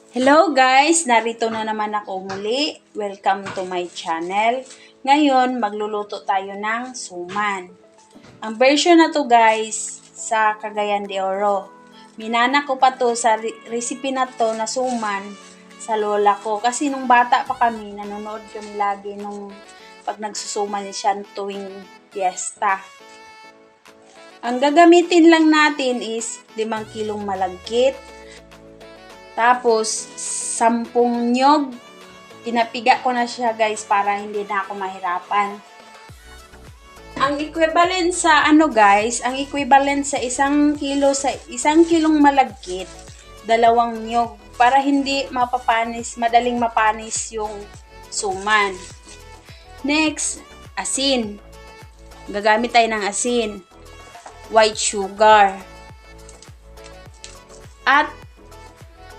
Hello guys! Narito na naman ako muli. Welcome to my channel. Ngayon, magluluto tayo ng suman. Ang version na to guys, sa Cagayan de Oro. Minana ko pa to sa recipe na to na suman sa lola ko. Kasi nung bata pa kami, nanonood kami lagi nung pag nagsusuman siya tuwing fiesta. Ang gagamitin lang natin is 5 kilong malagkit. Tapos, 10 nyog. Pinapiga ko na siya guys para hindi na ako mahirapan. Ang equivalent sa guys, ang equivalent sa 1 kilo sa 1 kilong malagkit, 2 nyog para hindi mapapanis, madaling mapanis yung suman. Next, asin. Gagamit tayo ng asin, white sugar, at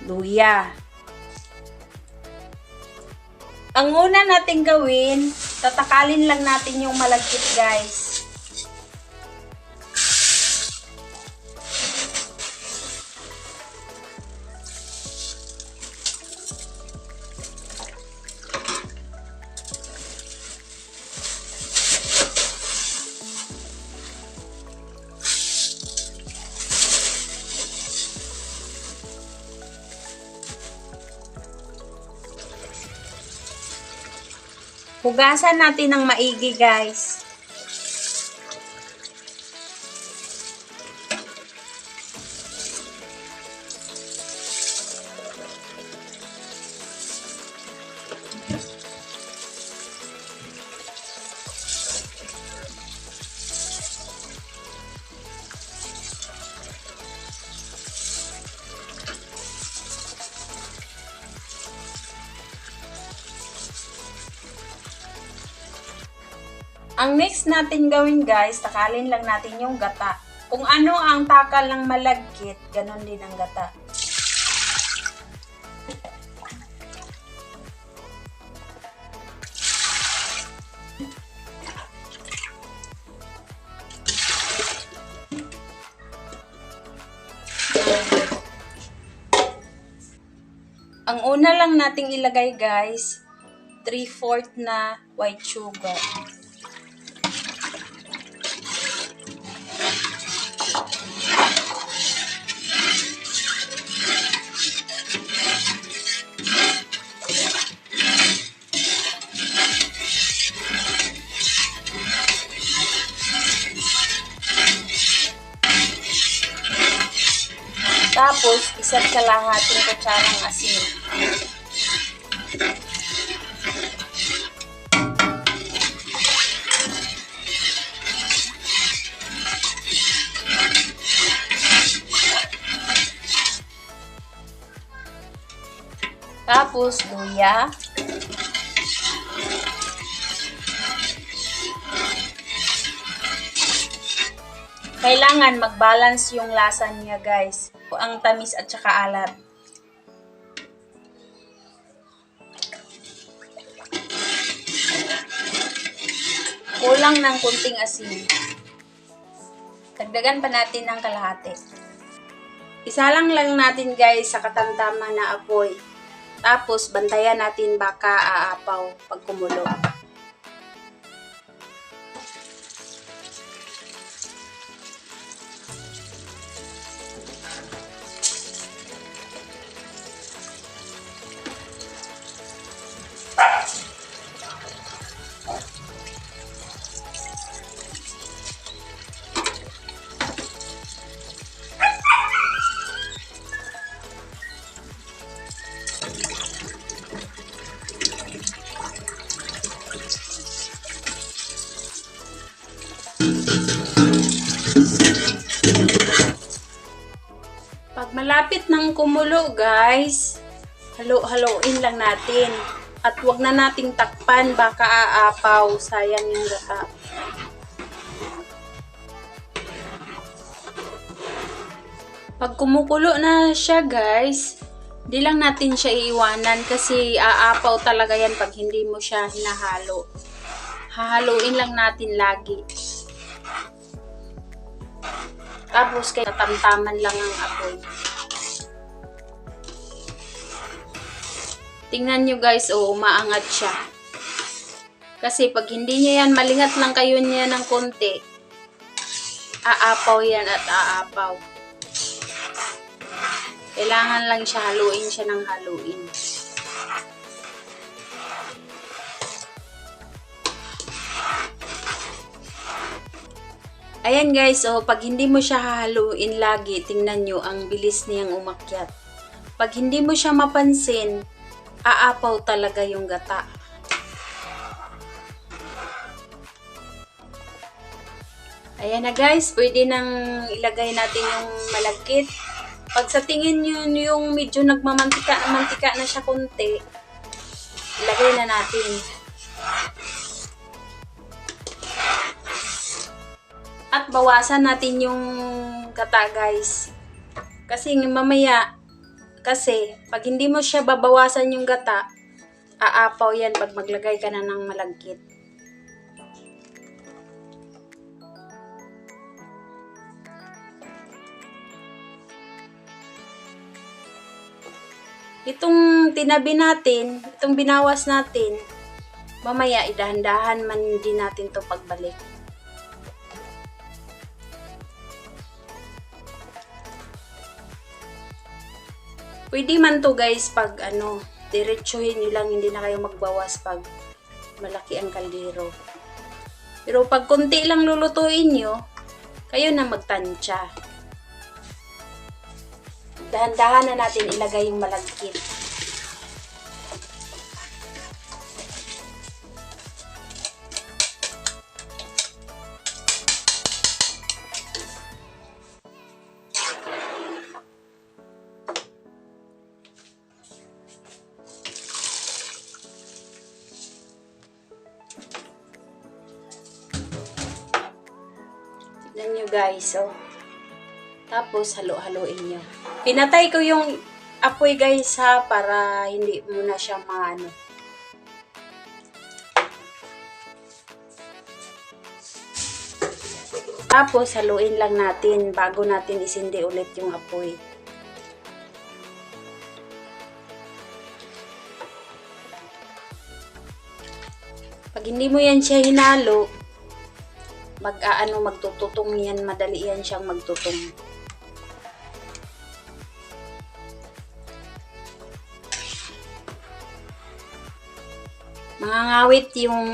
luya. Ang una natin gawin, tatakalin lang natin yung malagkit guys. Hugasan natin ng maigi guys. Ang next natin gawin guys, takalin lang natin yung gata. Kung ano ang takal ng malagkit, ganon din ang gata. Ang una lang nating ilagay guys, 3/4 na white sugar. Tapos, isa't kalahating kutsarang asin. Tapos, luya. Kailangan mag-balance yung lasa niya guys. Ang tamis at saka alat. Kulang ng kunting asin. Dagdagan pa natin ng kalahati. Isalang lang natin guys sa katamtaman na apoy. Tapos bantayan natin baka aapaw pag kumulo. Pag malapit ng kumulo guys, halo-haloin lang natin. At wag na nating takpan, baka aapaw, sayang yung gata. Pag kumukulo na siya guys, di lang natin siya iiwanan kasi aapaw talaga yan pag hindi mo siya hinahalo. Hahaluin lang natin lagi. Tapos kaya tamtaman lang ang apoy. Tingnan nyo guys, oh, umaangat siya. Kasi pag hindi niya yan, malingat lang kayo niya ng konti, aapaw yan at aapaw. Kailangan lang siya haluin siya ng haluin. Ayan guys, so pag hindi mo siya hahaluin lagi, tingnan nyo, ang bilis niyang umakyat. Pag hindi mo siya mapansin, aapaw talaga yung gata. Ayan na guys, pwede nang ilagay natin yung malagkit. Pag sa tingin nyo yung medyo nagmamantika na siya konti, ilagay na natin. At bawasan natin yung gata guys. Kasi mamaya, pag hindi mo siya babawasan yung gata, aapaw yan pag maglagay ka na ng malagkit. Itong tinabi natin, itong binawas natin, mamaya idahan-dahan man din natin to pagbalik. Pwede man to guys pag diretsuhin nyo lang, hindi na kayo magbawas pag malaki ang kaldero. Pero pag konti lang lulutuin nyo, kayo na magtansya. Dahan-dahan na natin ilagay yung malagkit. Tignan nyo guys, oh. Tapos halo-haloin nyo. Pinatay ko yung apoy guys ha, para hindi muna siya maano. Tapos haluin lang natin bago natin isindi ulit yung apoy. Pag hindi mo yan siya hinalo, magtututong yan, madali yan siyang magtutong. Mangangawit yung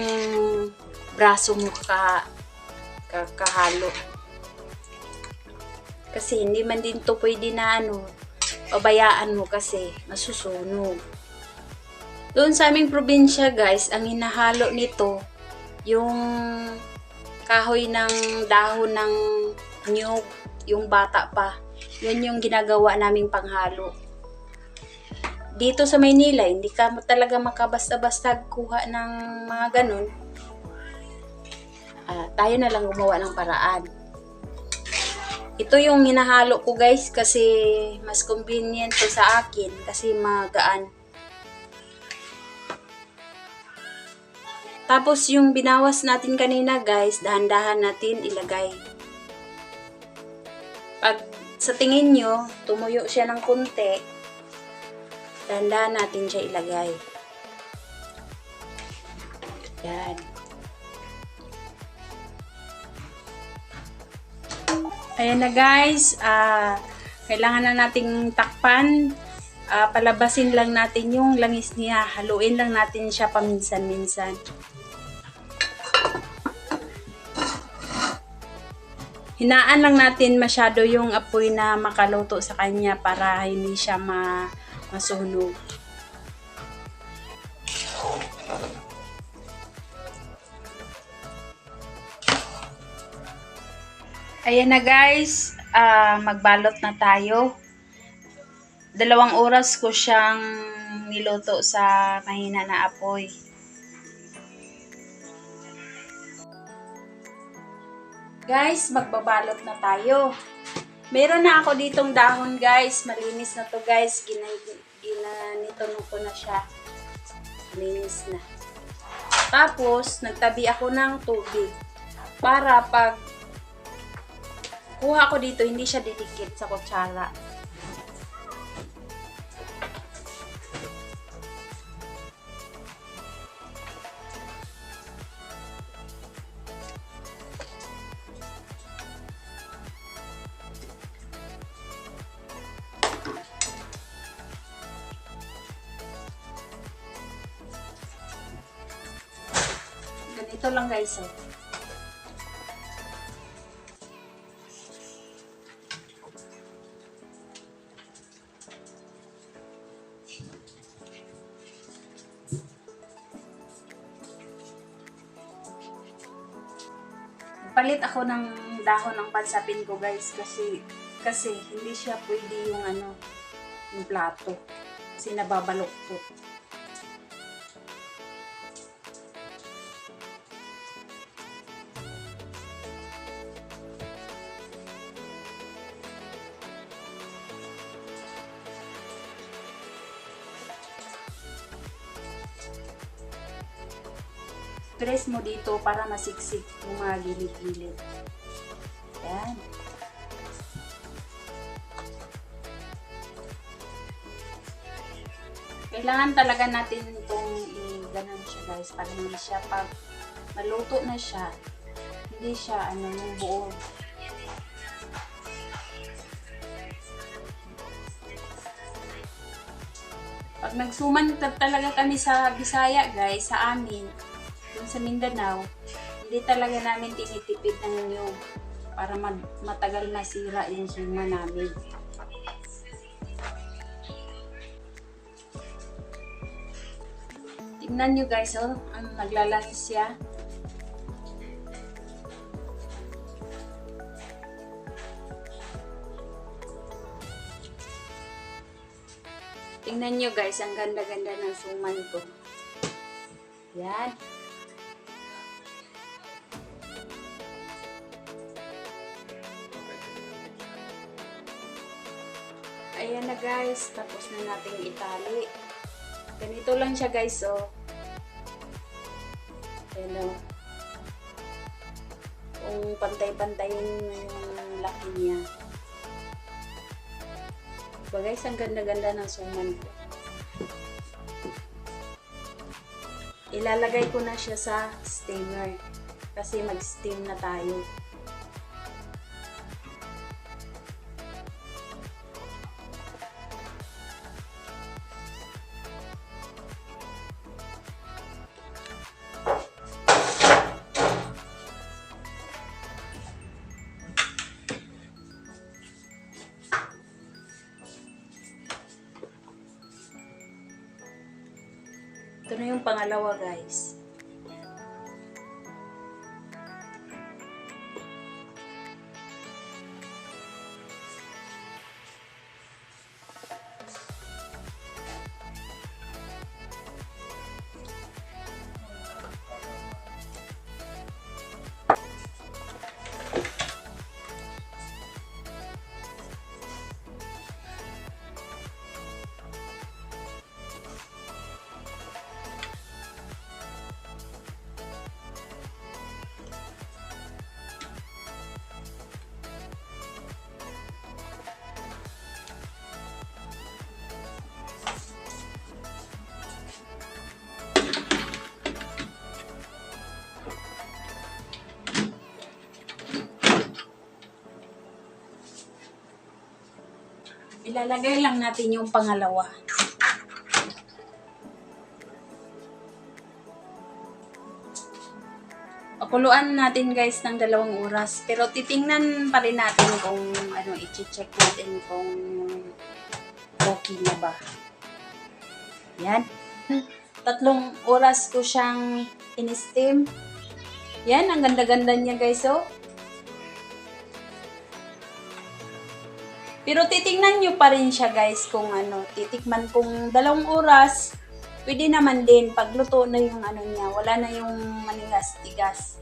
braso mo kahalo. Kasi hindi man din to pwede na pabayaan mo kasi masusunog. Doon sa aming probinsya guys, ang hinahalo nito yung kahoy ng dahon ng niyog, yung bata pa. Yun yung ginagawa naming panghalo. Dito sa Maynila, hindi ka talaga makabasta-basta kuha ng mga ganun. Tayo na lang gumawa ng paraan. Ito yung hinahalo ko guys kasi mas convenient to sa akin kasi magaan. Tapos yung binawas natin kanina guys, dahan-dahan natin ilagay. Pag sa tingin nyo, tumuyo siya ng konti, dahan-dahan natin siya ilagay. Yan. Ayan na guys, kailangan na nating takpan. Palabasin lang natin yung langis niya. Haluin lang natin siya paminsan-minsan. Hinaan lang natin masyado yung apoy na makaluto sa kanya para hindi siya masunog. Ayan na guys, magbalot na tayo. 2 oras ko siyang niluto sa mahina na apoy. Guys, magbabalot na tayo. Meron na ako ditong dahon guys. Malinis na to guys. Ginanito ko na siya. Malinis na. Tapos, nagtabi ako ng tubig. Para pag kuha ko dito, hindi siya didikit sa kutsara. Ganito lang guys, oh. Palit ako ng dahon ng pansapin ko guys kasi hindi siya pwede yung yung plato kasi nababaloktot. Press mo dito para masiksik yung mga gilid-gilid. Yan. Kailangan talaga natin itong i-ganon siya guys para hindi siya pag maluto na siya, hindi siya yung buo. Pag nagsuman talaga kami sa Bisaya guys, sa amin, yung sa Mindanao, hindi talaga namin tinitipid ng niyog para matagal masira yung suma namin. Tingnan nyo guys, oh, naglalangis siya. Tingnan nyo guys, ang ganda-ganda ng suman ko. Yan. Ayan na guys, tapos na nating itali. Ganito lang siya guys, oh. Ayan o. Kung pantay-pantayin yung laki niya. So guys, ang ganda-ganda ng suman ko. Ilalagay ko na siya sa steamer kasi mag-steam na tayo. Ito na yung pangalawa guys. Ilalagay lang natin yung pangalawa. Pakuluan natin guys ng 2 oras. Pero titingnan pa rin natin kung i-check natin kung okay na ba. Yan. 3 oras ko siyang in-steam. Yan, ang ganda-ganda niya guys, oh. Pero titingnan nyo pa rin siya guys kung titikman kung 2 oras, pwede naman din pagluto na yung niya, wala na yung manigas-tigas.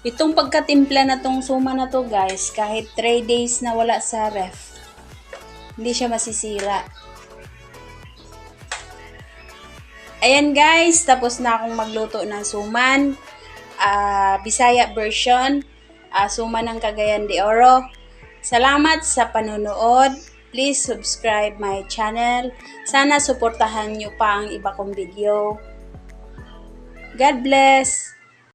Itong pagkatimpla na tong suma na to guys, kahit 3 days na wala sa ref, hindi siya masisira. Ayan guys, tapos na akong magluto ng suman. Bisaya version, suman ng Cagayan de Oro. Salamat sa panonood. Please subscribe my channel. Sana suportahan nyo pa ang iba kong video. God bless!